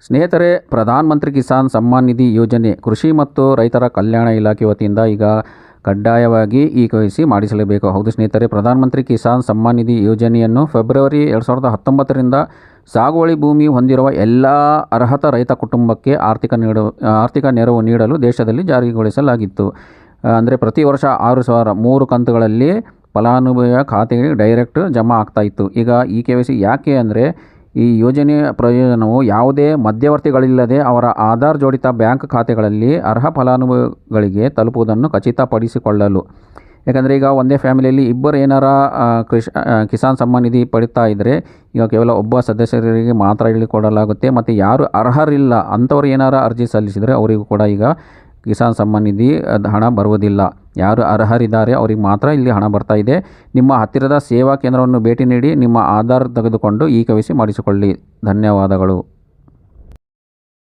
ಸ್ನೇಹಿತರೆ, ಪ್ರಧಾನ ಮಂತ್ರಿ ಕಿಸಾನ್ ಸಮ್ಮಾನ್ ನಿಧಿ ಯೋಜನೆ ಕೃಷಿ ಮತ್ತು ರೈತರ ಕಲ್ಯಾಣ ಇಲಾಖೆ ವತಿಯಿಂದ ಈಗ ಕಡ್ಡಾಯವಾಗಿ KYC ಮಾಡಿಸಲೇಬೇಕು. ಹೌದು ಸ್ನೇಹಿತರೆ, ಪ್ರಧಾನ ಮಂತ್ರಿ ಕಿಸಾನ್ ಸಮ್ಮಾನ್ ನಿಧಿ ಯೋಜನೆಯನ್ನು ಫೆಬ್ರವರಿ 2019ರಿಂದ ಸಾಗುವಳಿ ಭೂಮಿ ಹೊಂದಿರುವ ಎಲ್ಲ ಅರ್ಹತ ರೈತ ಕುಟುಂಬಕ್ಕೆ ಆರ್ಥಿಕ ನೆರವು ನೀಡಲು ದೇಶದಲ್ಲಿ ಜಾರಿಗೊಳಿಸಲಾಗಿತ್ತು. ಅಂದರೆ ಪ್ರತಿ ವರ್ಷ 6,000 3 ಕಂತುಗಳಲ್ಲಿ ಫಲಾನುಭವಿಯ ಖಾತೆಗೆ ಡೈರೆಕ್ಟ್ ಜಮಾ ಆಗ್ತಾಯಿತ್ತು. ಈಗ KYC ಯಾಕೆ ಅಂದರೆ, ಈ ಯೋಜನೆಯ ಪ್ರಯೋಜನವು ಯಾವುದೇ ಮಧ್ಯವರ್ತಿಗಳಿಲ್ಲದೆ ಅವರ ಆಧಾರ್ ಜೋಡಿತ ಬ್ಯಾಂಕ್ ಖಾತೆಗಳಲ್ಲಿ ಅರ್ಹ ಫಲಾನುಭವಿಗಳಿಗೆ ತಲುಪುವುದನ್ನು ಖಚಿತಪಡಿಸಿಕೊಳ್ಳಲು. ಯಾಕಂದರೆ ಈಗ ಒಂದೇ ಫ್ಯಾಮಿಲಿಯಲ್ಲಿ ಇಬ್ಬರು ಏನಾರ ಕಿಸಾನ್ ಸಮ್ಮಾನ್ ನಿಧಿ ಪಡಿತಾ ಇದ್ದರೆ ಈಗ ಕೇವಲ ಒಬ್ಬ ಸದಸ್ಯರಿಗೆ ಮಾತ್ರ ಇಲ್ಲಿ ಕೊಡಲಾಗುತ್ತೆ. ಮತ್ತು ಯಾರು ಅರ್ಹರಿಲ್ಲ ಅಂಥವ್ರು ಏನಾರ ಅರ್ಜಿ ಸಲ್ಲಿಸಿದರೆ ಅವರಿಗೂ ಕೂಡ ಈಗ ಕಿಸಾನ್ ಸಮ್ಮಾನ್ ನಿಧಿ ಹಣ ಬರುವುದಿಲ್ಲ. ಯಾರು ಅರ್ಹರಿದ್ದಾರೆ ಅವರಿಗೆ ಮಾತ್ರ ಇಲ್ಲಿ ಹಣ ಬರ್ತಾ ಇದೆ. ನಿಮ್ಮ ಹತ್ತಿರದ ಸೇವಾ ಕೇಂದ್ರವನ್ನು ಭೇಟಿ ನೀಡಿ ನಿಮ್ಮ ಆಧಾರ್ ತೆಗೆದುಕೊಂಡು KYC ಮಾಡಿಸಿಕೊಳ್ಳಿ. ಧನ್ಯವಾದಗಳು.